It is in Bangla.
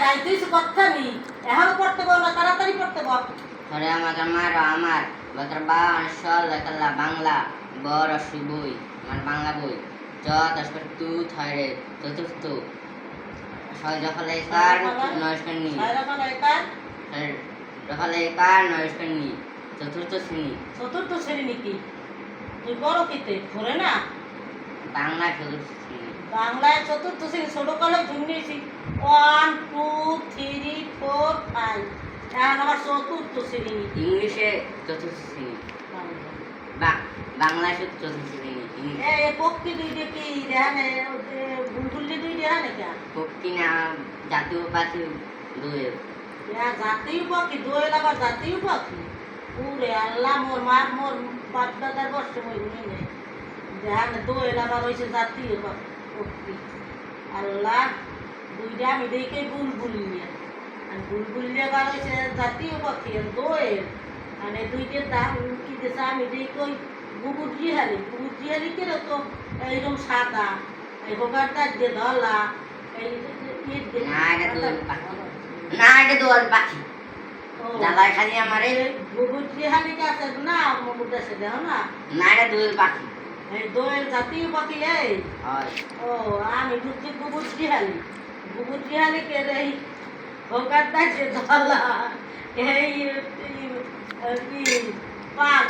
রাইতেইছো কথা নেই এখন পড়তে বল না তাড়াতাড়ি পড়তে বল ধরে আমাকে মারো আমার বতর বাংশ লেখালা বাংলা বড় বই আমার বাংলা বই জ দশ করে তু থরে চতুর্থ ছয় দখলে কার নয়স্কন্নি দখলে কার নয়স্কন্নি চতুর্থ শ্রেণী নাকি তুই বড় কিতে ধরে না বাংলা চতুর্থ শ্রেণী বাংলায় চতুর্থ শ্রেণী ছোট কালে শুনেছি 1 2 3 4 5 এখন আবার চতুর্থ শ্রেণী ইংলিশে চতুর্থ শ্রেণী বাংলায় চতুর্থ শ্রেণী পক্ষী দুইটা কি দেখানে বুলবুলি দুই দেখানে কে পক্ষী না জাতীয় পাখি দোয়েল জাতীয় পাখি দোয়েল আবার জাতীয় পাখি পুরে আল্লাহ মোর বাপ দাদার বর্ষ মই গুনি নেই দেখানে দোয়েল আবার হয়েছে জাতীয় পক্ষী আল্লাহ দুইটা আমি দেখে বুলবুলিয়া আর বুলবুলিয়া আবার হয়েছে জাতীয় পাখি আর দোয়েল মানে দুইটার দাম কি দিয়েছে আমি দেখি ওই গুগুর জিহালি কেন তো এইরকম সাদা এই হোগারটা দিয়ে ধলা এই না এটা দোয়াল পাখি জ্বালায় খালি আমারে গুগুর জিহালি আছে না মুকুট আছে দেখো না না এটা দোয়েল পাখি এই দোয়েল জাতীয় পাখি এই হয় ও আমি বুঝছি গুগুর জিহালি কে এই হোগারটা দিয়ে ধলা এই কি পাক